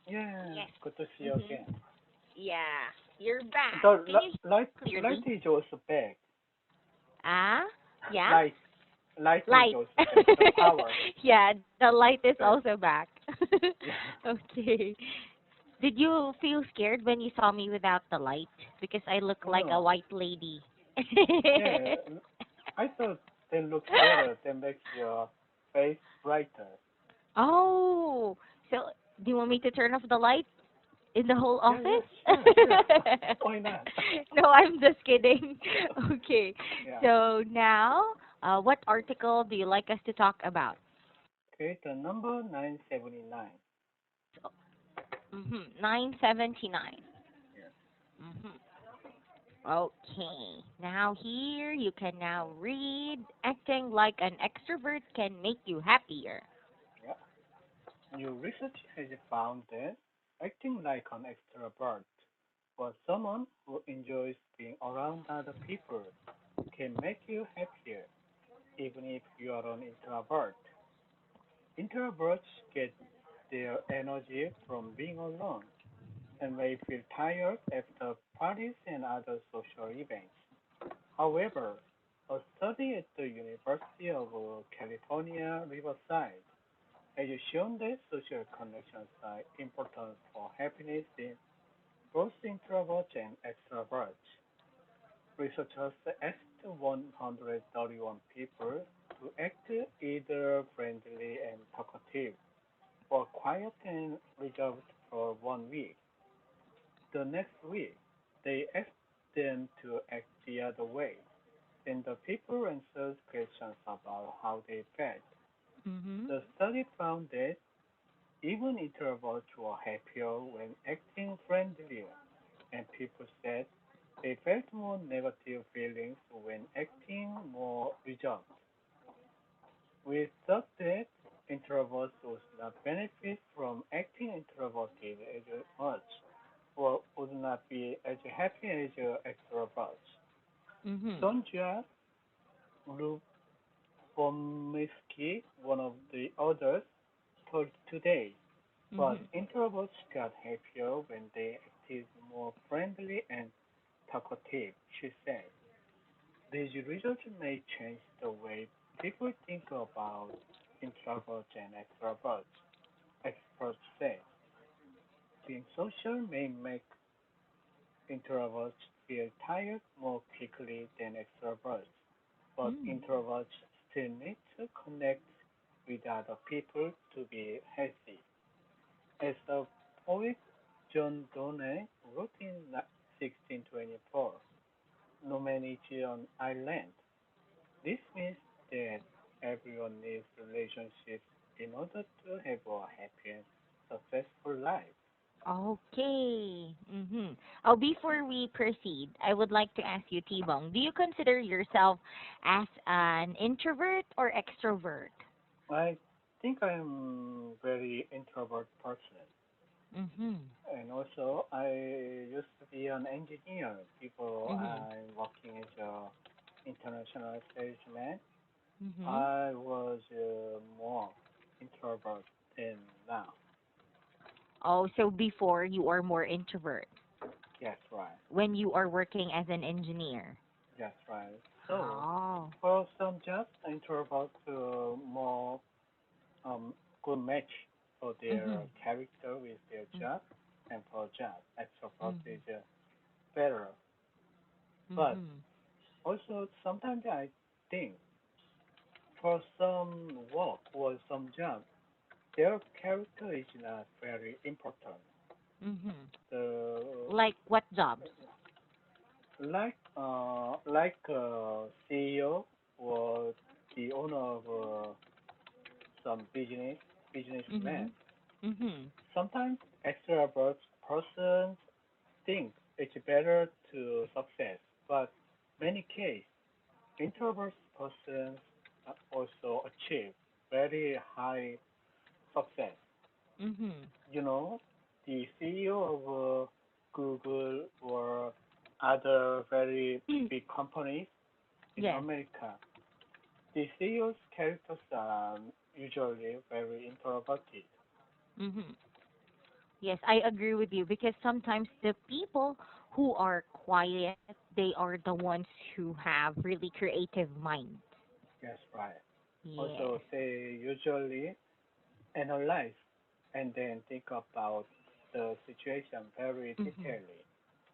Yeah, Yes. good to see you Mhm. again. Yeah, you're back. The Can you light hear me light clearly? is also back. Ah, yeah. Light light is Light. also back. The power Yeah, the light is back. also back. Yeah. Okay. Did you feel scared when you saw me without the light? Because I look Oh like a no. white lady. Yeah, I thought that looks better. That makes your face brighter. Oh, so do you want me to turn off the light in the whole Yeah, yeah, office? sure, sure. Why not? No, I'm just kidding. Okay, Yeah. so now, what article do you like us to talk about? Okay, the number 979. 979. Yes. Mm-hmm. Okay, now here you can now read acting like an extrovert can make you happier. Yeah. New research has found that acting like an extrovert or someone who enjoys being around other people can make you happier, even if you are an introvert. Introverts get their energy from being alone and may feel tired after parties and other social events. However, a study at the University of California, Riverside has shown that social connections are important for happiness in both introverts and extroverts. Researchers asked 131 people to act either friendly and talkative or quiet and reserved for 1 week. The next week, they asked them to act the other way. Then the people answered questions about how they felt. Mm-hmm. The study found that even introverts were happier when acting friendlier, and people said they felt more negative feelings when acting more reserved. We thought that introverts would not benefit from acting introverted as much, or would not be as happy as extroverts. Mm-hmm. Sonja Lubomirski, one of the others, told Today, but Mm-hmm. introverts got happier when they acted more friendly and talkative, she said. These results may change the way people think about introverts and extroverts. Experts say being social may make introverts feel tired more quickly than extroverts, but Mm. introverts still need to connect with other people to be healthy. As the poet John Donne wrote in 1624, no man is an island. This means that everyone needs relationships in order to have a happy and successful life. Okay. Mm-hmm. Oh, before we proceed, I would like to ask you, T-Bone, do you consider yourself as an introvert or extrovert? I think I am very introvert person. Mm-hmm. And also, I used to be an engineer before Mm-hmm. I'm working as a international salesman. Mm-hmm. I was more introvert than now. Oh, so before you are more introvert Yes, right. when you are working as an engineer. Yes, right. So, Oh. for some jobs, introvert more um, good match for their Mm-hmm. character with their job, and for job, extrovert is Mm-hmm. better. But Mm-hmm. also, sometimes I think for some work or some job, their character is not very important. Mm-hmm. The Like what jobs? like CEO or the owner of some Mm-hmm. businessman. Mm-hmm. Sometimes extrovert persons think it's better to success, but many cases introvert persons also achieve very high success. Mm-hmm. You know, the CEO of Google or other very big companies in Yes. America, the CEO's characters are usually very introverted. Mm-hmm. Yes, I agree with you because sometimes the people who are quiet, they are the ones who have really creative minds. Yes, right. Also, Yes. they usually analyze and then think about the situation very Mhm. detailedly.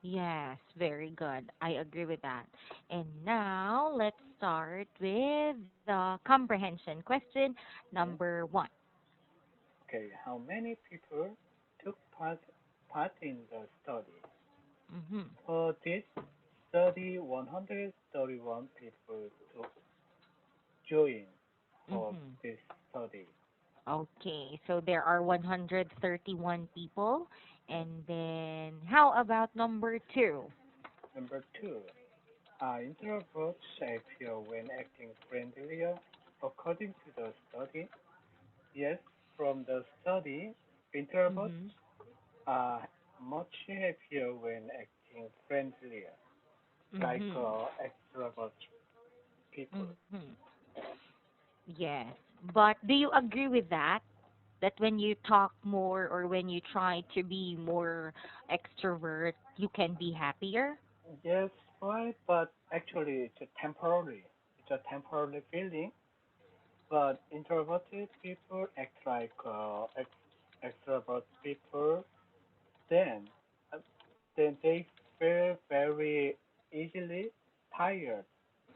Yes, very good. I agree with that. And now let's start with the comprehension question Okay. number one. Okay. How many people took part in the study? Mm-hmm. For this study, 131 people took join for Mm-hmm. this study. Okay, so there are 131 people. Yes. And then how about number two? Number two, are introverts appear when acting friendlier? According to the study, yes, from the study, introverts Mm-hmm. are much happier when acting friendlier, like Mm-hmm. extrovert people. Mm-hmm. Yes. But do you agree with that? That when you talk more or when you try to be more extrovert, you can be happier? Yes, right, but actually it's a temporary. It's a temporary feeling, but introverted people act like extrovert people, then uh, then they feel very easily tired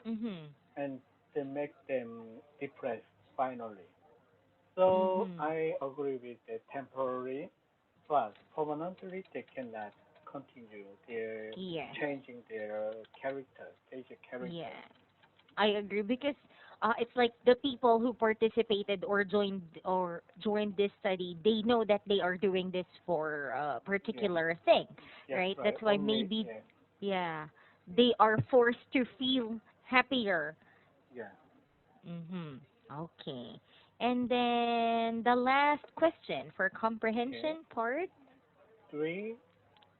Mhm. and they make them depressed finally. So Mhm. I agree with the temporary, but permanently they cannot continue their Yes. changing their character, stage character. Yes. I agree because it's like the people who participated or joined this study, they know that they are doing this for a Yeah, particular thing, yes, right? right. That's why Only maybe, yeah, yeah, they are forced to feel happier. yeah. Mhm. Okay. And then the last question for Okay. comprehension part. Three,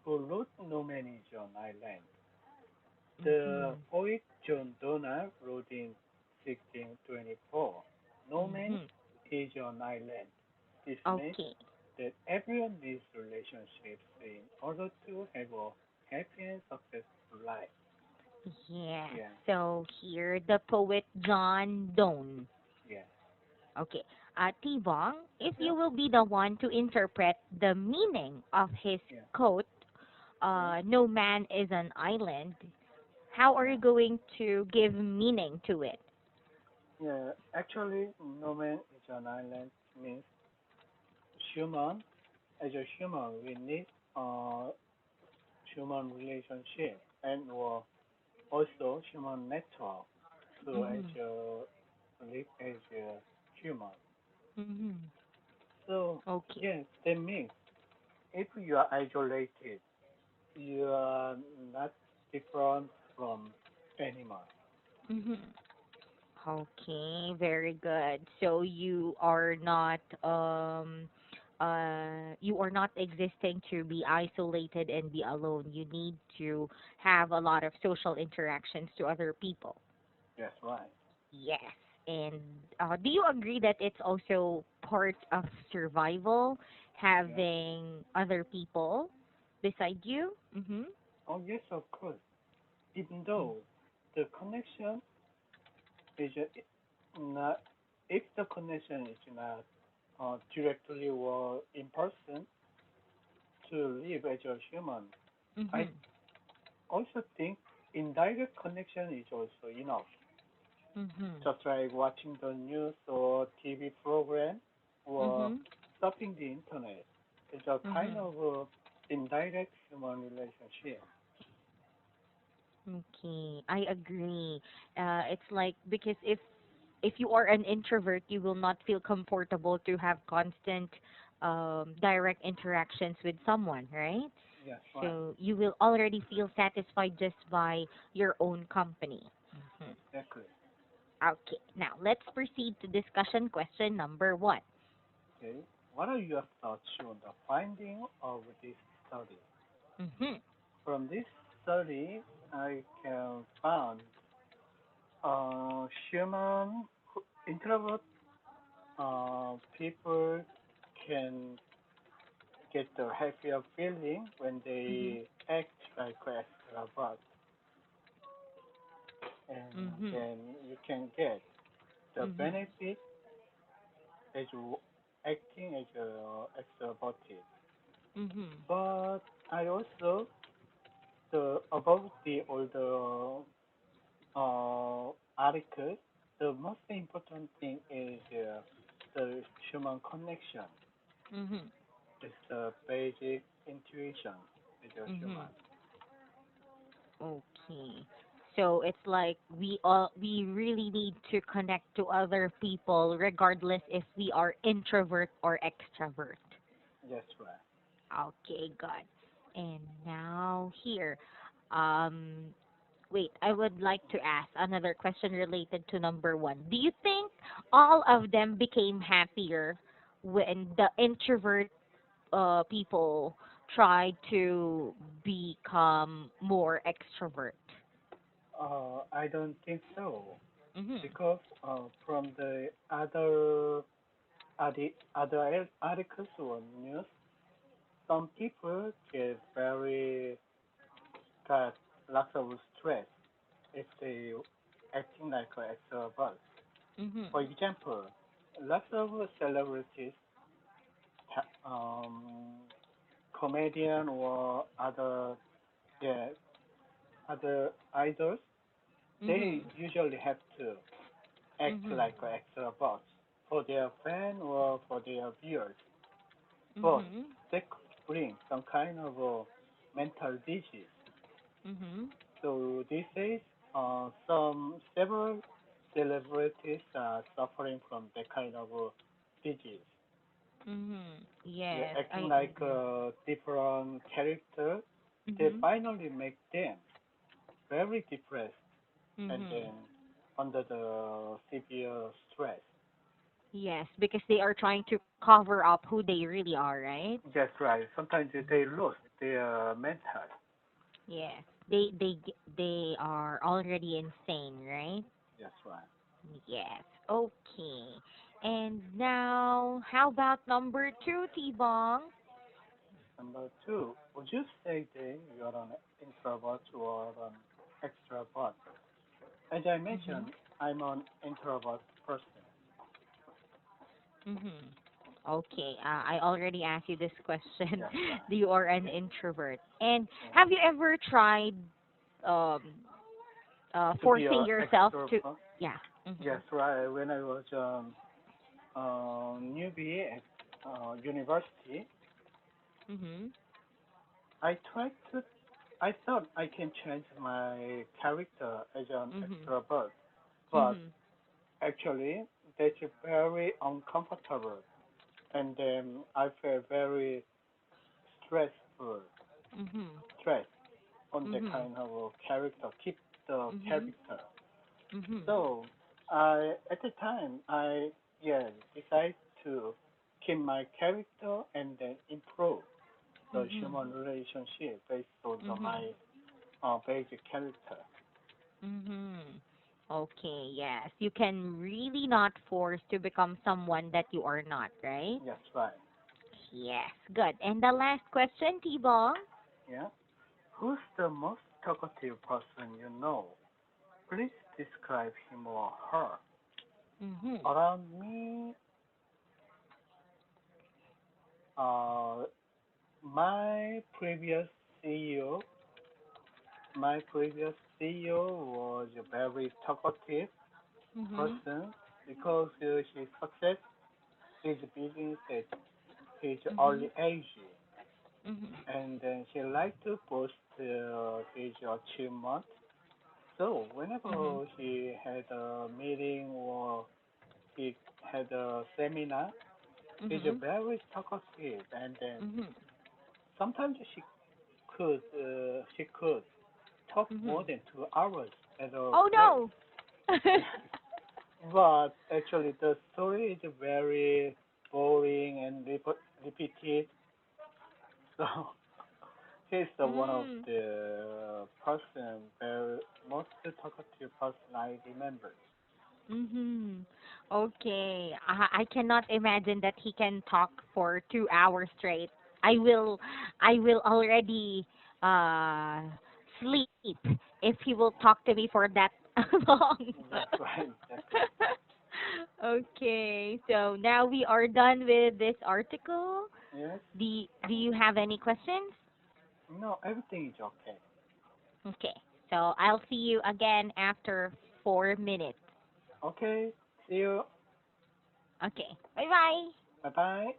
who wrote No Man is on Island? The Mhm. poet John Donne wrote in 1624, "No man Mhm. is an island." This means Okay. that everyone needs relationships in order to have a happy and successful life. Yes. Yeah, So here the poet John Donne. yeah, Okay. Tibong, if yeah, you will be the one to interpret the meaning of his yeah, quote, yeah, no man is an island, how are yeah. you going to give meaning to it? Yeah, actually, no man is an island means human. As a human, we need a human relationship and also human network to as Mhm. live as a human. Mhm. So Okay. yes, that means if you are isolated, you are not different from animals. Mhm. Okay, very good. So you are not existing to be isolated and be alone. You need to have a lot of social interactions to other people. Yes, right. Yes. And do you agree that it's also part of survival Yeah. having other people beside you? Mhm. Oh yes, of course. Even though the connection is not, if the connection is not directly or in person to live as a human, I Mhm. also think indirect connection is also enough. Mhm. Just like watching the news or TV program or Mhm. surfing the internet. It's a kind Mhm. of indirect human relationship. Okay, I agree. It's like because if you are an introvert, you will not feel comfortable to have constant direct interactions with someone, right? Yes, right. So you will already feel satisfied just by your own company. Mhm. Exactly. Okay, now let's proceed to discussion question number one. Okay. What are your thoughts on the finding of this study? Mhm. From this study, I can find human introvert people can get the happier feeling when Mhm. they act like an extrovert, and Mhm. then you can get the Mhm. benefit as acting as a extroverted. Mhm. But I also the about the all the articles, the most important thing is the human connection. Mhm. It's the basic intuition as a Mhm. human. Okay. So it's like we really need to connect to other people regardless if we are introvert or extrovert. That's right. Okay, good. And now here, um, wait, I would like to ask another question related to number one. Do you think all of them became happier when the introvert people tried to become more extrovert? I don't think so Mhm. because from the other articles or news, some people get very got lots of stress if they acting like an extrovert. Mhm. For example, lots of celebrities, um, comedian or yeah other idols, they Mhm. usually have to act Mhm. like an extrovert for their fan or for their viewers, but Mhm. they could bring some kind of mental disease. Mhm. So these days, some several celebrities are suffering from that kind of disease. Mhm. They're Yes, acting I like agree. a different character. They Mhm. finally make them very depressed and Mhm. then under the severe stress. Yes, because they are trying to cover up who they really are, right? That's right. Sometimes they lose their mental. Yes. They are already insane, right? That's right. Yes. Okay. And now, how about number two, T-Bong? Number two, would you say that you're an introvert or an extrovert? As I Mhm. mentioned, I'm an introvert person. Mhm. Okay. I already asked you this question. That's right. You are an Okay. introvert. And Yeah. have you ever tried um To be forcing an yourself to? extrovert, Yeah. Mhm. yes, right. When I was newbie at university, Mhm. I tried to. I thought I can change my character as an Mhm. extrovert, but Mhm. actually that's very uncomfortable, and then I felt very stressful, Mhm. stress on the Mhm. kind of character, keep the Mhm. character. Mhm. So I at the time I yeah decide to keep my character and then improve the Mhm. human relationship based on Mhm. my basic character. Mhm. Okay, yes. You can really not force to become someone that you are not, right? That's right. Yes, good. And the last question, T-Bong. Yeah. Who's the most talkative person you know? Please describe him or her. Mhm. Around me, uh, my previous CEO, my previous CEO was a very talkative Mhm. person because she success his business at his Mhm. early age, Mhm. and then she liked to boast his achievement. So Mhm. whenever he had a meeting or he had a seminar, he's a Mhm. very talkative, and then Mhm. sometimes she could talk more Mhm. than 2 hours at a Oh break. no. But actually, the story is very boring and repeated. So he's the one of Mm. the person, very most talkative person I remember. Mhm. Okay. I cannot imagine that he can talk for 2 hours straight. I will I will already uh sleep if he will talk to me for that long. That's right. That's right. Okay, so now we are done with this article. Yes. Do you have any questions? No, everything is okay. Okay, so I'll see you again after 4 minutes. Okay. See you. Okay, bye bye. Bye bye.